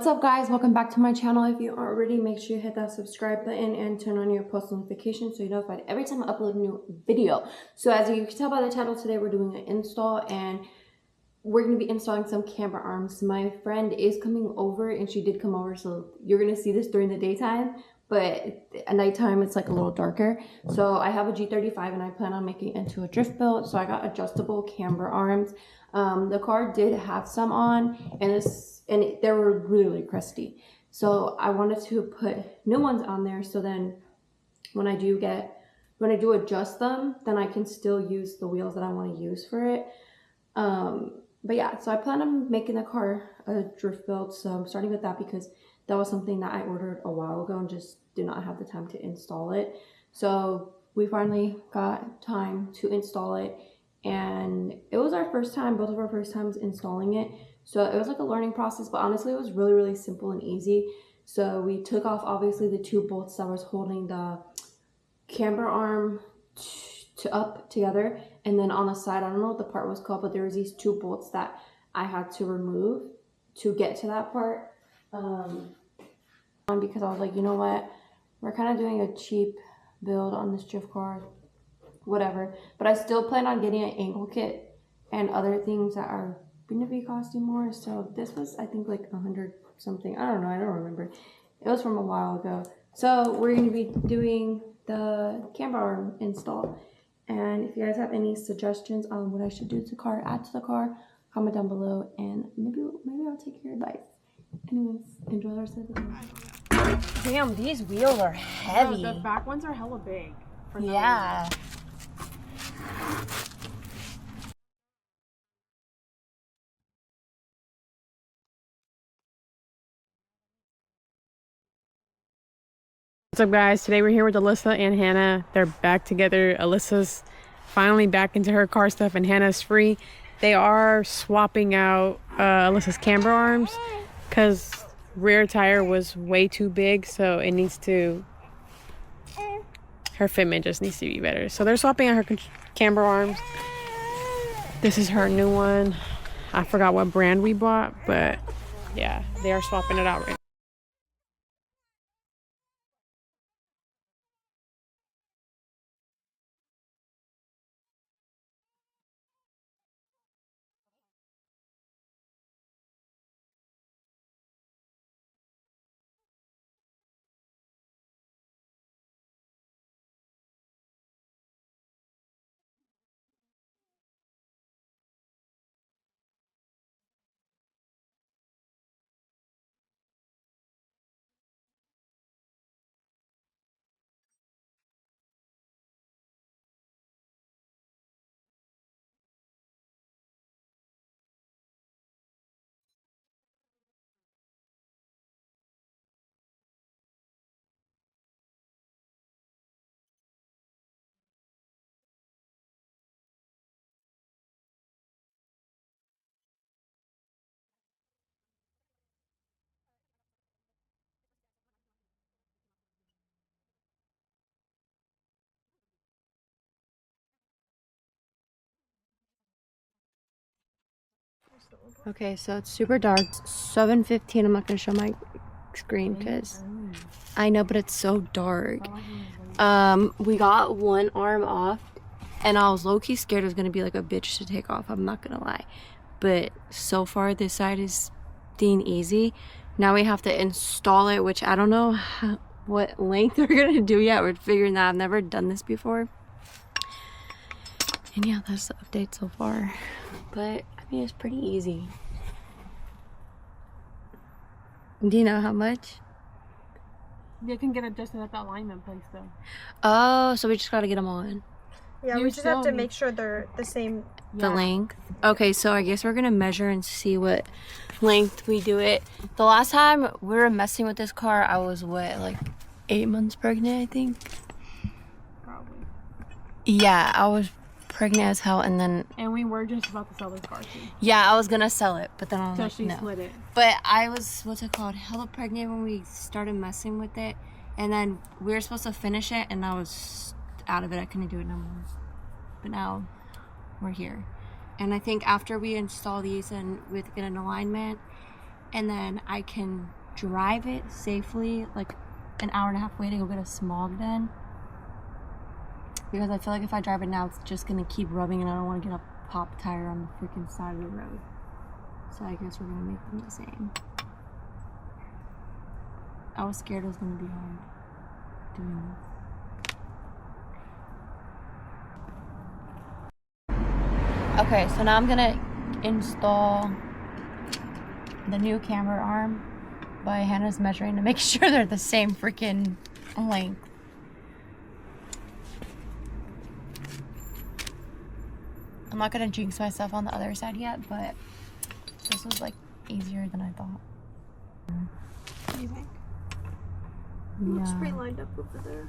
What's up guys, welcome back to my channel. If you aren't already, make sure you hit that subscribe button and turn on your post notifications so you're notified every time I upload a new video. So as you can tell by the title, today we're doing an install and we're going to be installing some camber arms. My friend is coming over and she did come over, so you're going to see this during the daytime, but at nighttime it's like a little darker. So I have a G35 and I plan on making it into a drift build, so I got adjustable camber arms. The car did have some on and they were really crusty, so I wanted to put new ones on there, so then when I do adjust them, then I can still use the wheels that I want to use for it. But yeah, so I plan on making the car a drift build, so I'm starting with that because that was something that I ordered a while ago and just did not have the time to install it. So we finally got time to install it, and it was our first time, both of our first times installing it. So it was like a learning process, but honestly it was really, really simple and easy. So we took off obviously the two bolts that was holding the camber arm up together, and then on the side, I don't know what the part was called, but there was these two bolts that I had to remove to get to that part, because I was like, you know what, we're kind of doing a cheap build on this drift car, whatever, but I still plan on getting an angle kit and other things that are going to be costing more. So this was, I think, like 100 something, I don't know, I don't remember, it was from a while ago. So we're going to be doing the camber arm install, and if you guys have any suggestions on what I should do to the car, add to the car, comment down below, and maybe I'll take your advice. Anyways, enjoy the rest of the video. Damn, these wheels are heavy. No, the back ones are hella big. Yeah. What's up guys, today we're here with Alyssa and Hannah. They're back together. Alyssa's finally back into her car stuff and Hannah's free. They are swapping out Alyssa's camber arms because rear tire was way too big, so it needs to, her fitment just needs to be better. So they're swapping out her camber arms. This is her new one. I forgot what brand we bought, but yeah, they are swapping it out right now. Okay, so it's super dark. It's 7:15. I'm not gonna show my screen because I know, but it's so dark. We got one arm off, and I was low-key scared it was gonna be like a bitch to take off. I'm not gonna lie, but so far this side is being easy. Now we have to install it, which I don't know what length we're gonna do yet. We're figuring that. I've never done this before, and yeah, that's the update so far. But I mean, it's pretty easy. Do you know how much? They can get adjusted at the alignment place though. Oh, so we just gotta get them on. Yeah, we just have to make sure they're the same. The length. Okay, so I guess we're gonna measure and see what length we do it. The last time we were messing with this car, I was what, like 8 months pregnant, I think. Probably. Yeah, I was pregnant as hell, and then. And we were just about to sell this car too. Yeah, I was gonna sell it, but then I was So like, she no. split it. But I was, what's it called, hella pregnant when we started messing with it, and then we were supposed to finish it, and I was out of it. I couldn't do it no more. But now we're here, and I think after we install these and with get an alignment and then I can drive it safely, like an hour and a half away to go get a smog done. Because I feel like if I drive it now, it's just gonna keep rubbing, and I don't want to get a pop tire on the freaking side of the road. So I guess we're gonna make them the same. I was scared it was gonna be hard doing this. Okay, so now I'm gonna install the new camber arm by Hannah's measuring to make sure they're the same freaking length. I'm not gonna jinx myself on the other side yet, but this was like easier than I thought. What do you think? Yeah. Looks pretty lined up over there.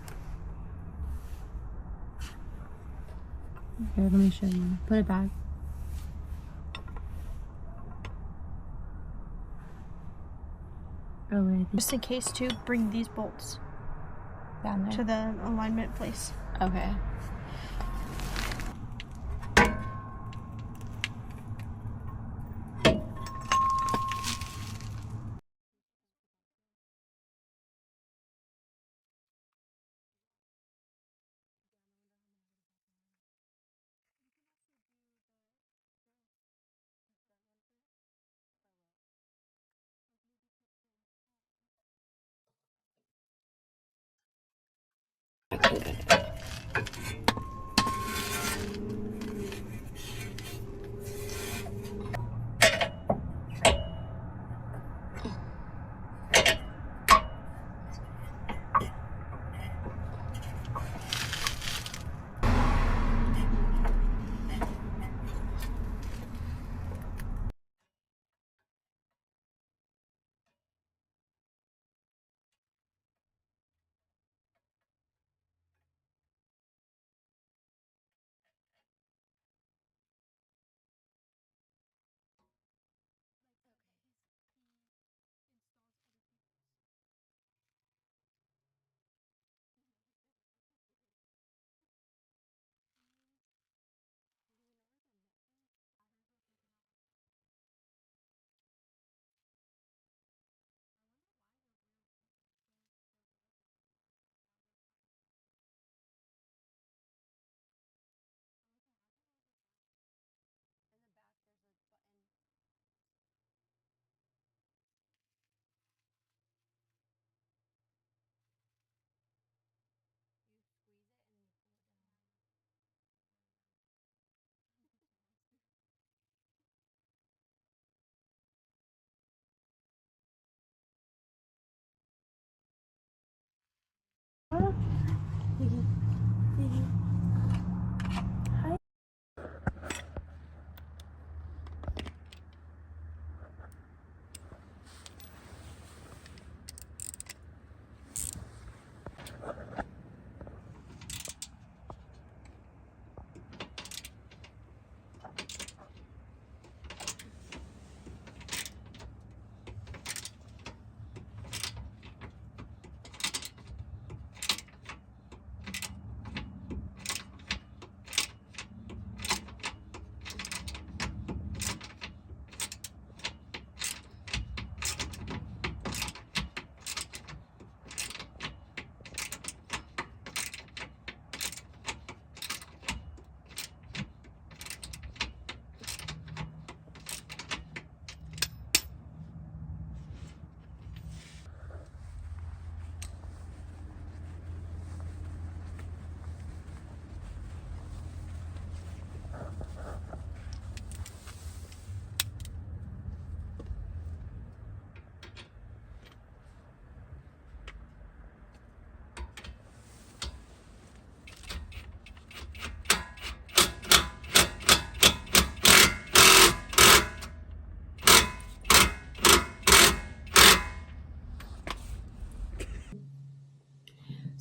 Here, let me show you. Put it back. Oh wait. Just in case to bring these bolts Down there. to the alignment place. Okay.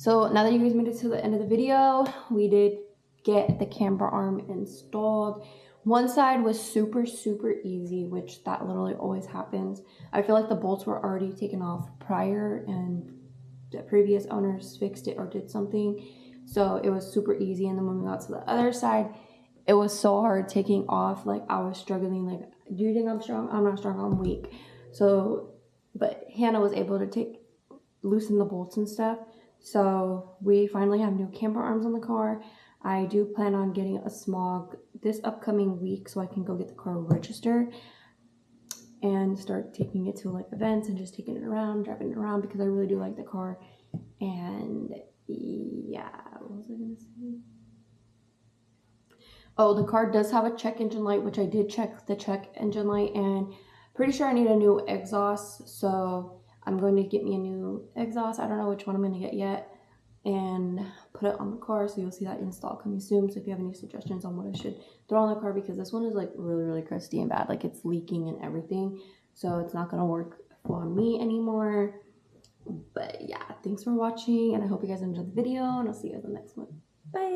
So now that you guys made it to the end of the video, we did get the camber arm installed. One side was super easy, which that literally always happens. I feel like the bolts were already taken off prior and the previous owners fixed it or did something. So it was super easy. And then when we got to the other side, it was so hard taking off. Like I was struggling. Like, do you think I'm strong? I'm not strong, I'm weak. So, but Hannah was able to loosen the bolts and stuff. So we finally have new camber arms on the car. I do plan on getting a smog this upcoming week so I can go get the car registered and start taking it to like events and just taking it around, driving it around, because I really do like the car. And yeah, what was I gonna say? Oh, the car does have a check engine light, which I did check the check engine light, and pretty sure I need a new exhaust. So I'm going to get me a new exhaust. I don't know which one I'm going to get yet, and put it on the car. So you'll see that install coming soon. So if you have any suggestions on what I should throw on the car, because this one is like really, really crusty and bad. Like it's leaking and everything. So it's not going to work for me anymore. But yeah, thanks for watching, and I hope you guys enjoyed the video, and I'll see you guys in the next one. Bye.